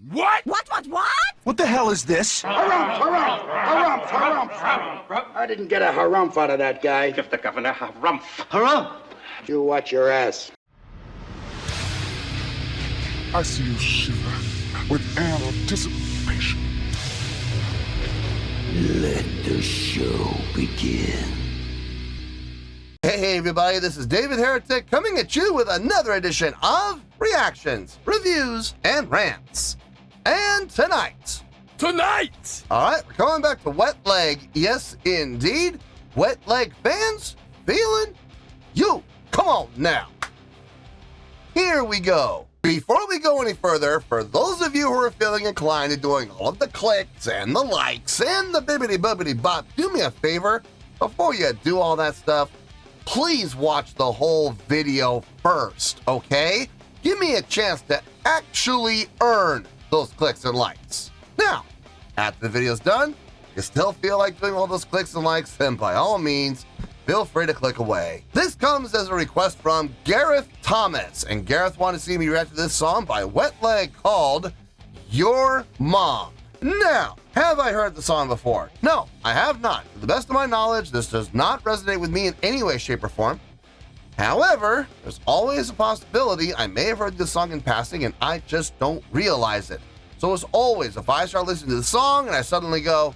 What? What? What the hell is this? Harumph. I didn't get a harumph out of that guy. Give the governor harumph. Harumph! You watch your ass. I see you shiver with anticipation. Let the show begin. Hey everybody, this is David Heretic coming at you with another edition of Reactions, Reviews, and Rants. And tonight, alright, we're coming back to Wet Leg. Yes, indeed. Wet Leg fans, feeling you. Come on now. Here we go. Before we go any further, for those of you who are feeling inclined to doing all of the clicks and the likes and the bibbity bop, do me a favor. Before you do all that stuff, please watch the whole video first, okay? Give me a chance to actually earn those clicks and likes. Now, after the video's done, you still feel like doing all those clicks and likes, then by all means, feel free to click away. This comes as a request from Gareth Thomas, and Gareth wanted to see me react to this song by Wet Leg called Your Mom. Now, have I heard the song before? No, I have not. To the best of my knowledge, this does not resonate with me in any way, shape, or form. However, there's always a possibility I may have heard this song in passing and I just don't realize it. So as always, if I start listening to the song and I suddenly go,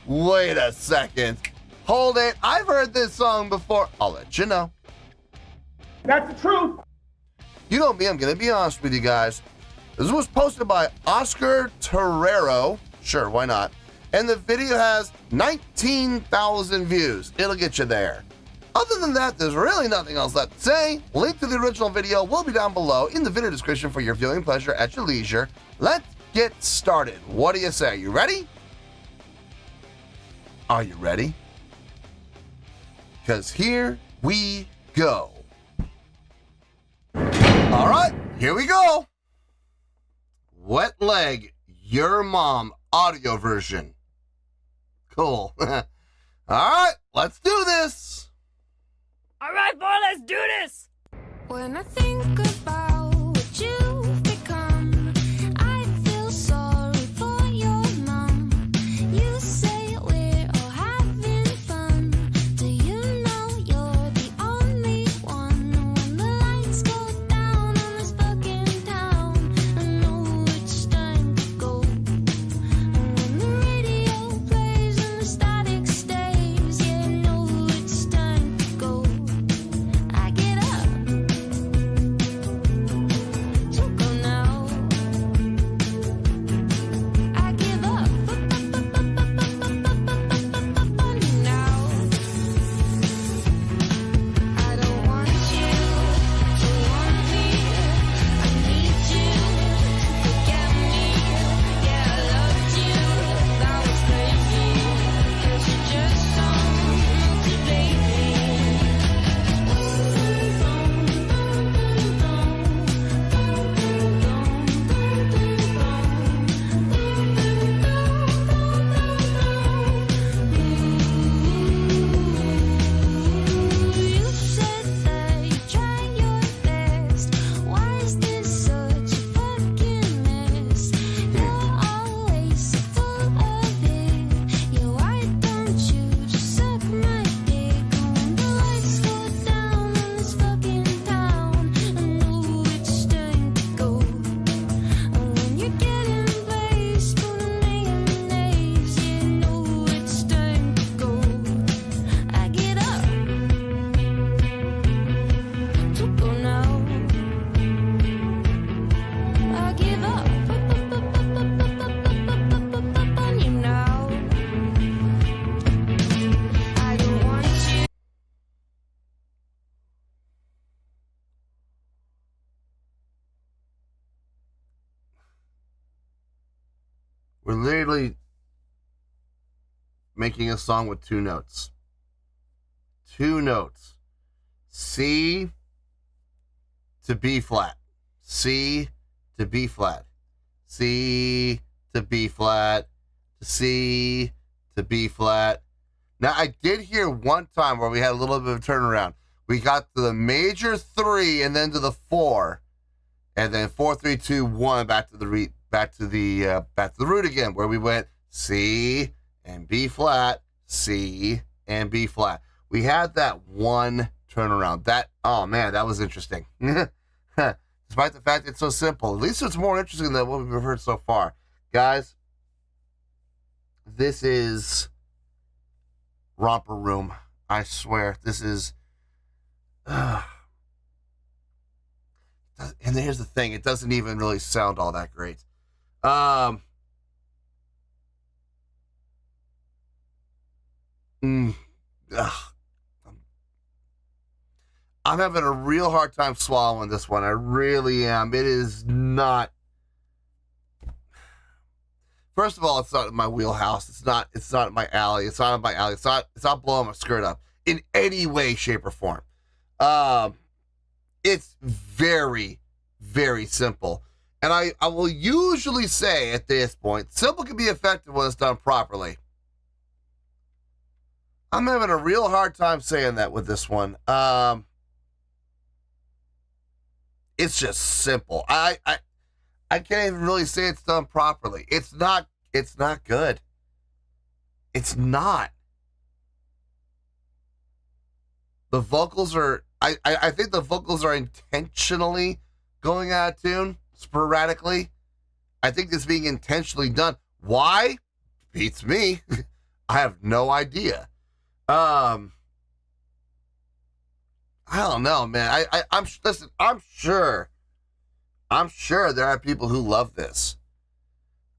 wait a second, hold it, I've heard this song before, I'll let you know. That's the truth. You know me, I'm gonna be honest with you guys. This was posted by Oscar Terrero, sure, why not? And the video has 19,000 views. It'll get you there. Other than that, there's really nothing else left to say. Link to the original video will be down below in the video description for your viewing pleasure at your leisure. Let's get started. What do you say? You ready? Are you ready? Because here we go. All right, here we go. Wet Leg, Your Mom audio version. Cool. All right, let's do this. All right, boy, let's do this. When I think about what you've become, I feel sorry for your mom. You say we're all having fun. Do you know you're the only one? When the lights go down on this fucking town, I know it's time to go. And when the radio plays and the static stays, yeah, I know it's time to go. I get up to go now. I give up on you now. I don't want you to want me. I need you to forget me. Yeah, I loved you, that was crazy. 'Cause you just don't motivate You said that you try your best. Why is this such a fucking mess? You're always full of it. Yeah, why don't you just suck my dick? When the lights go down in this fucking town, I know it's time to go. And when you're getting blazed on the mayonnaise, yeah, I know it's time to go. I get up to go now. I give up on you now. I don't want you. We're literally making a song with two notes. Two notes. C to B flat. C to B flat. C to B flat. C to B flat. Now, I did hear one time where we had a little bit of a turnaround. We got to the major 3 and then to the 4. And then 4, 3, 2, 1, back to the back to the root again, where we went C and B flat, C and B flat. We had that one turnaround. Oh man, that was interesting. Despite the fact it's so simple, at least it's more interesting than what we've heard so far. Guys, this is Romper Room. I swear, this is... and here's the thing, it doesn't even really sound all that great. I'm having a real hard time swallowing this one. I really am. It is not... First of all, it's not in my wheelhouse. It's not in my alley. It's not in my alley. It's not blowing my skirt up in any way, shape, or form. It's very, very simple. And I will usually say at this point, simple can be effective when it's done properly. I'm having a real hard time saying that with this one. It's just simple. I can't even really say it's done properly. It's not good. It's not. The vocals are, I think the vocals are intentionally going out of tune sporadically. I think it's being intentionally done. Why? Beats me. I have no idea. I don't know, man. Listen, I'm sure there are people who love this.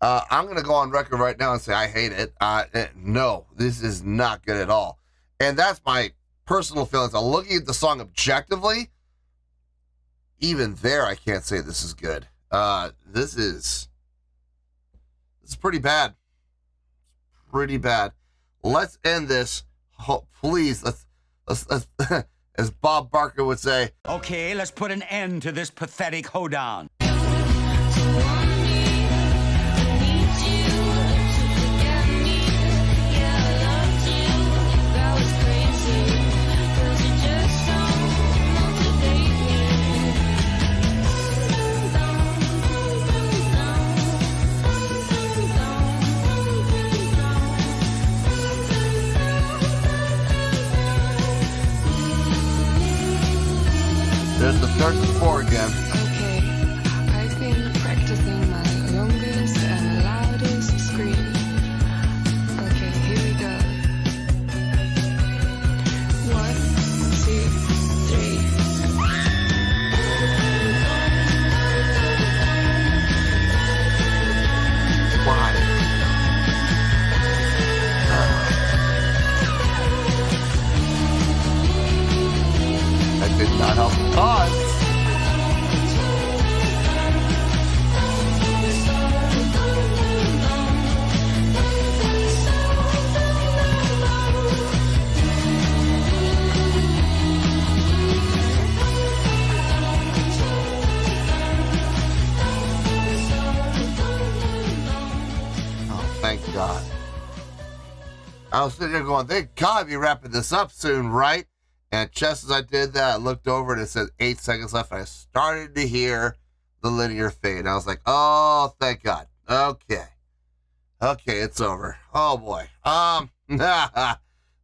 I'm going to go on record right now and say I hate it. No, this is not good at all. And that's my personal feelings. I'm looking at the song objectively. Even there, I can't say this is good. This is pretty bad. Pretty bad. Let's end this. Please, let's as Bob Barker would say. Okay, let's put an end to this pathetic hoedown. There's the 34 again. Okay, I've been practicing my longest and loudest scream. Okay, here we go. 1, 2, 3. Why? That did not help the cause. Oh, thank God. I was sitting there going, thank God we're wrapping this up soon, right? And just as I did that, I looked over and it said 8 seconds left. And I started to hear the linear fade. And I was like, oh, thank God. Okay. Okay, it's over. Oh, boy.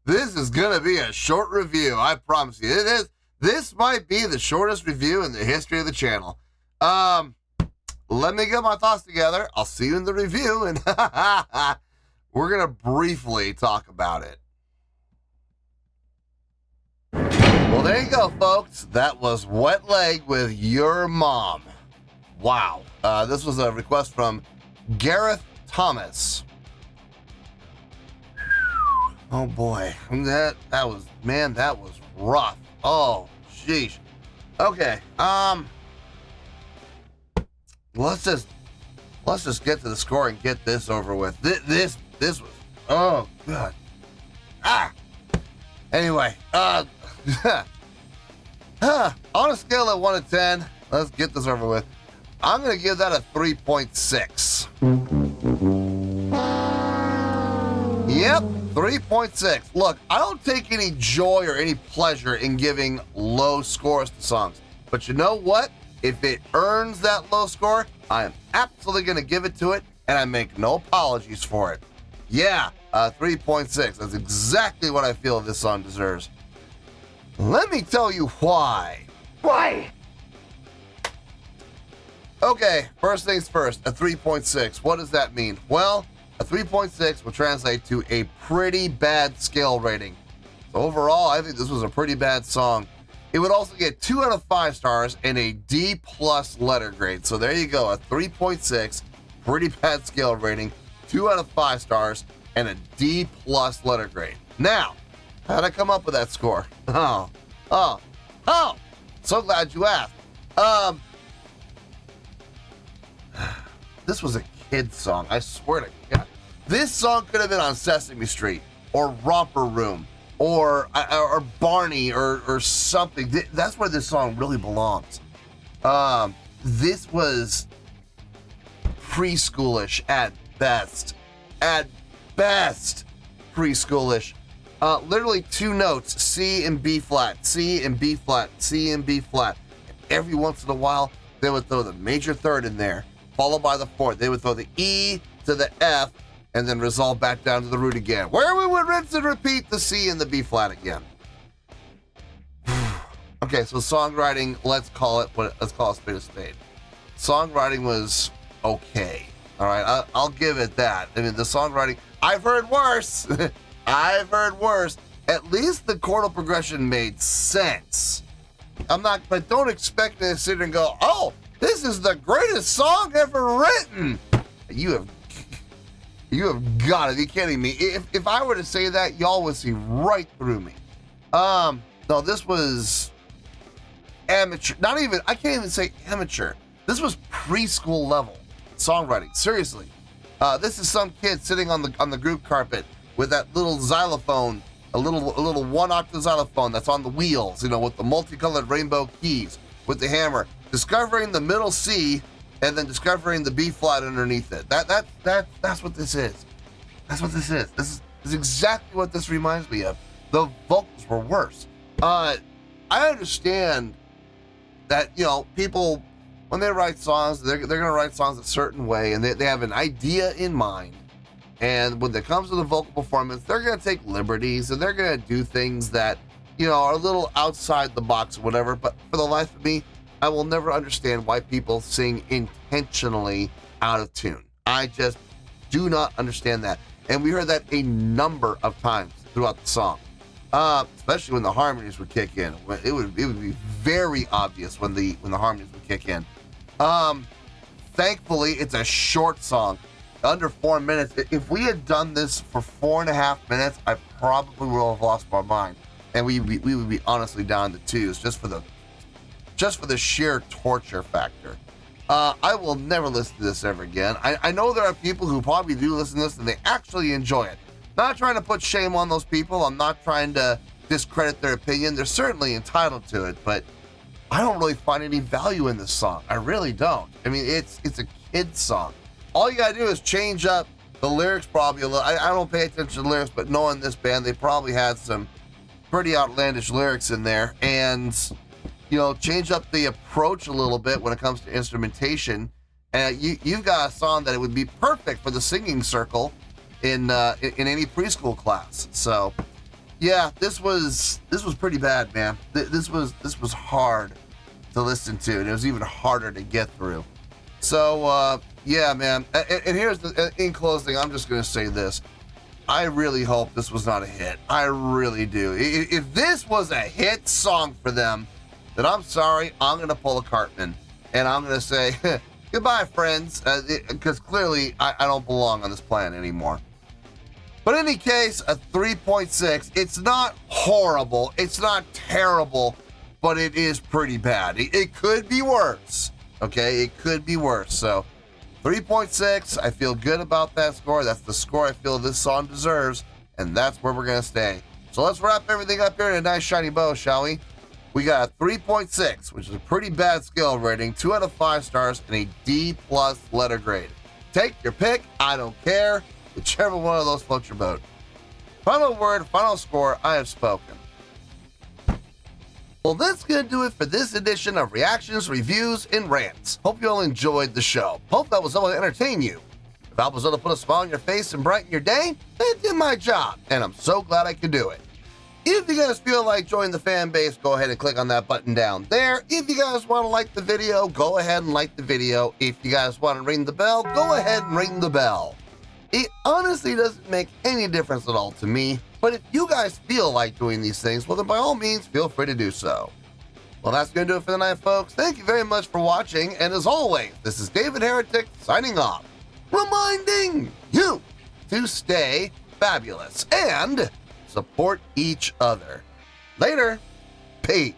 This is going to be a short review. I promise you. It is. This might be the shortest review in the history of the channel. Let me get my thoughts together. I'll see you in the review. And we're going to briefly talk about it. Well, there you go, folks. That was Wet Leg with Your Mom. Wow. This was a request from Gareth Thomas. Oh, boy. That was rough. Oh, sheesh. Okay. Let's just get to the score and get this over with. This was, oh, God. Anyway, on a scale of 1 to 10, let's get this over with. I'm going to give that a 3.6. Yep, 3.6. Look, I don't take any joy or any pleasure in giving low scores to songs. But you know what? If it earns that low score, I am absolutely going to give it to it, and I make no apologies for it. Yeah, 3.6. That's exactly what I feel this song deserves. Let me tell you why. Why? Okay, first things first, a 3.6. What does that mean? Well, a 3.6 will translate to a pretty bad scale rating. So overall, I think this was a pretty bad song. It would also get 2 out of 5 stars and a D+ letter grade. So there you go, a 3.6, pretty bad scale rating, 2 out of 5 stars, and a D+ letter grade. Now, how'd I come up with that score? Oh, so glad you asked. This was a kid's song, I swear to God. This song could have been on Sesame Street, or Romper Room, or Barney, or something. That's where this song really belongs. This was preschoolish at best. At best, preschoolish. Literally 2 notes, C and B flat, C and B flat, C and B flat. Every once in a while, they would throw the major third in there, followed by the fourth. They would throw the E to the F, and then resolve back down to the root again, where we would rinse and repeat the C and the B flat again. Okay, so songwriting, let's call it a spade a spade. Songwriting was okay. All right, I'll give it that. I mean, the songwriting, I've heard worse. I've heard worse. At least the chordal progression made sense. But don't expect me to sit and go, oh, this is the greatest song ever written. You have got to be kidding me. If I were to say that, y'all would see right through me. No, this was amateur. I can't even say amateur. This was preschool level songwriting. Seriously. This is some kid sitting on the group carpet with that little xylophone, a little 1-octave xylophone that's on the wheels, with the multicolored rainbow keys, with the hammer, discovering the middle C, and then discovering the B flat underneath it. That's what this is. That's what this is. This is exactly what this reminds me of. The vocals were worse. I understand that, people, when they write songs, they're going to write songs a certain way, and they have an idea in mind. And when it comes to the vocal performance, they're going to take liberties, and they're going to do things that, are a little outside the box or whatever. But for the life of me, I will never understand why people sing intentionally out of tune. I just do not understand that. And we heard that a number of times throughout the song, especially when the harmonies would kick in. It would be very obvious when the harmonies would kick in. Thankfully, it's a short song, under 4 minutes. If we had done this for 4.5 minutes, I probably would have lost my mind, and we would be honestly down to 2s just for the sheer torture factor. I will never listen to this ever again. I know there are people who probably do listen to this and they actually enjoy it. Not trying to put shame on those people. I'm not trying to discredit their opinion. They're certainly entitled to it, but I don't really find any value in this song. I really don't. I mean, it's a kid's song. All you gotta do is change up the lyrics probably a little. I don't pay attention to the lyrics, but knowing this band, they probably had some pretty outlandish lyrics in there, and change up the approach a little bit when it comes to instrumentation. And you've got a song that it would be perfect for the singing circle in any preschool class. So, yeah, this was pretty bad, man. This was hard to listen to, and it was even harder to get through. So, yeah, man. And here's in closing, I'm just gonna say this. I really hope this was not a hit. I really do. If this was a hit song for them, then I'm sorry, I'm going to pull a Cartman, and I'm going to say, goodbye, friends, because clearly I don't belong on this planet anymore. But in any case, a 3.6, it's not horrible, it's not terrible, but it is pretty bad. It could be worse, okay? It could be worse. So 3.6, I feel good about that score. That's the score I feel this song deserves, and that's where we're going to stay. So let's wrap everything up here in a nice shiny bow, shall we? We got a 3.6, which is a pretty bad scale rating, 2 out of 5 stars, and a D+ letter grade. Take your pick, I don't care, whichever one of those floats your boat. Final word, final score, I have spoken. Well, that's going to do it for this edition of Reactions, Reviews, and Rants. Hope you all enjoyed the show. Hope that was able to entertain you. If I was able to put a smile on your face and brighten your day, that did my job, and I'm so glad I could do it. If you guys feel like joining the fan base, go ahead and click on that button down there. If you guys want to like the video, go ahead and like the video. If you guys want to ring the bell, go ahead and ring the bell. It honestly doesn't make any difference at all to me, but if you guys feel like doing these things, well then by all means, feel free to do so. Well, that's going to do it for the night, folks. Thank you very much for watching, and as always, this is David Heretic signing off, reminding you to stay fabulous and support each other. Later. Peace.